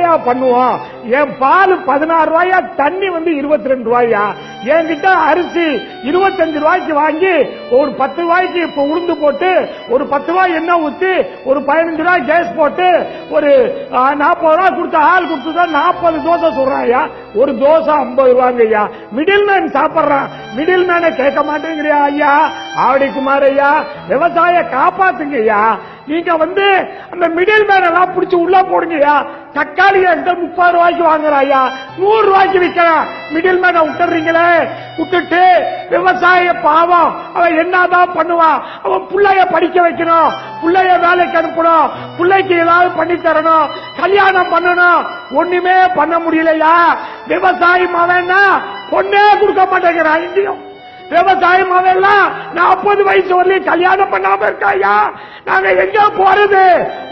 என்னையா பண்ணுவோம்? என் பால் 16 ரூபாயா, தண்ணி 22 ரூபாயா, என்கிட்ட அரிசி 25 ரூபாய்க்கு வாங்கி ஒரு 10 ரூபாய்க்கு இப்ப உளுந்து போட்டு ஒரு 10 ரூபாய் எண்ணெய் ஊத்தி ஒரு 15 ரூபாய் கேஸ் போட்டு ஒரு 40 ரூபாய் கொடுத்த ஆள் கொடுத்துதான் 40 தோசை சொல்றாயா. ஒரு தோசை 50 ரூபாங்க ஐயா. மிடில் மேன் சாப்பிடுறான், மிடில் மேனை கேட்க மாட்டேங்கிறியா ஐயா? ஆவடி குமார் ஐயா, விவசாய காப்பாத்துங்க ஐயா. நீங்க அந்த மிடில் மேன் எல்லாம் பிடிச்சு உள்ள போடுங்கய்யா. தக்காளி 30 ரூபாய்க்கு வாங்குறாயா, 100 ரூபாய்க்கு விற்கிறான். மிடில் மேனை விட்டுறீங்களே, விட்டுட்டு விவசாய பாவம் அவன் என்னதான் பண்ணுவான்? அவன் பிள்ளைய படிக்க வைக்கணும், பிள்ளைய வேலைக்கு அனுப்பணும், பிள்ளைக்கு ஏதாவது பண்ணி தரணும், கல்யாணம் பண்ணணும், ஒண்ணுமே பண்ண முடியலையா? விவசாயி மவன்னா பொண்ணே கொடுக்க மாட்டேங்கிறான். இங்கேயும் விவசாயம் அவெல்லாம் 40 வயசு வரலையும் கல்யாணம் பண்ணாம இருக்காயா. நாங்க எங்க போறது?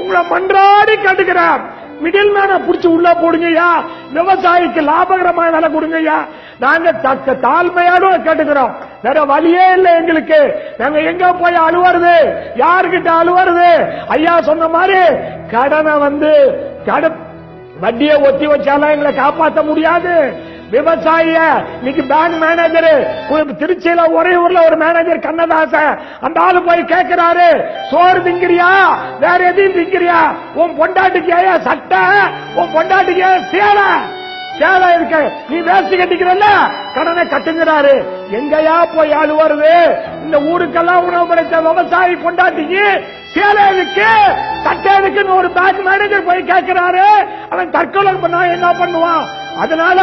உங்களை மன்றாடி கேட்டுக்கிறேன், மிடில் மேனை புடிச்சு உள்ள போடுங்கய்யா. விவசாயிக்கு லாபகரமான வேலை கொடுங்கய்யா. நாங்க தாழ்மையோட கேட்டுக்கிறோம், வேற வழியே இல்லை எங்களுக்கு. நாங்க எங்க போய் அழுவறது? யாருக்கிட்ட அழுவறது? ஐயா சொன்ன மாதிரி கடனை வட்டியை ஒத்தி வச்சாலும் எங்களை காப்பாற்ற முடியாது. விவசாயிய இன்னைக்கு பேங்க் மேனேஜர் திருச்சியில ஒரே ஊர்ல ஒரு மேனேஜர் கண்ணதாசன், அந்த ஆளு போய் கேட்கிறாரு, சோறு திங்கிறியா, வேற எதையும் திங்கிறியா? உன் பொண்டாட்டிக்கு சட்டை, உன் பொண்டாட்டிக்கு சேலை சேலை இருக்கு, நீ வேஸ்ட் கட்டிக்கிறல்ல, கடனை கட்டுங்கிறாரு. எங்கயா போய் ஆளு வருது? இந்த ஊருக்கெல்லாம் உணவு படைத்த விவசாயி பொண்டாட்டிக்கு சேலை இருக்கு, சட்டை இருக்குன்னு ஒரு பேங்க் மேனேஜர் போய் கேட்கிறாரு. அவன் தற்கொலை பண்ணா என்ன பண்ணுவான்? அதனால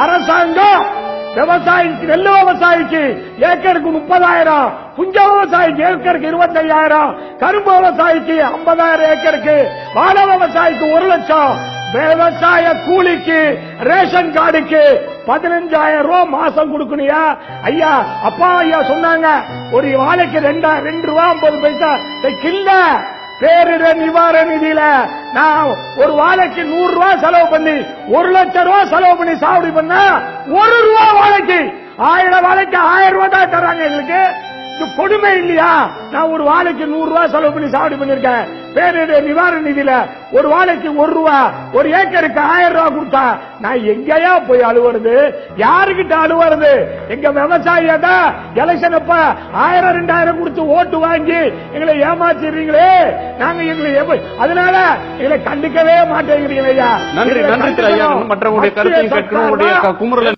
அரசாங்கம் விவசாயிக்கு, நெல் விவசாயிக்கு ஏக்கருக்கு 30,000, புஞ்ச விவசாயிக்கு ஏக்கருக்கு 25,000, கரும்பு விவசாயிக்கு 50,000 ஏக்கருக்கு, வாழை விவசாயிக்கு 1 லட்சம், விவசாய கூலிக்கு ரேஷன் கார்டுக்கு 15,000 ரூபாய் மாசம் கொடுக்கணுயா. ஐயா அப்பா ஐயா சொன்னாங்க, ஒரு வாழைக்கு 2 ரூபாய் 50 பைசா கில்ல. பேரிடர் நிவாரண நிதியில நான் ஒரு வாழைக்கு 100 ரூபாய் செலவு பண்ணி 1 லட்சம் ரூபாய் செலவு பண்ணி சாவடி பண்ண 1 ரூபாய் வாழைக்கு 1000 வாழைக்கு 1000 ரூபாய் தான் தர்றாங்க எங்களுக்கு. கொடுமை இல்லையா? நான் ஒரு வாழைக்கு 100 ரூபாய் செலவு பண்ணி சாவடி பண்ணிருக்கேன். பேரிடர் நிவாரண நிதியில ஒரு வாழைக்கு 1 ரூபாய், ஒரு ஏக்கருக்கு 1000 ரூபாய் கொடுத்தா நான் எங்கயா போய் அழுவுறது? யாருக்கிட்ட அழுவுறது? எங்க விவசாயியத எலெக்ஷன் அப்ப 1000 2000 கொடுத்து ஓட்டு வாங்கி எங்களை ஏமாத்திடுறீங்களே. நாங்க எங்களை அதனால எங்களை கண்டுக்கவே மாட்டேங்கிறீங்க ஐயா. நன்றி நன்றி. மற்றவங்களுடைய கருத்தை கேட்கணும்.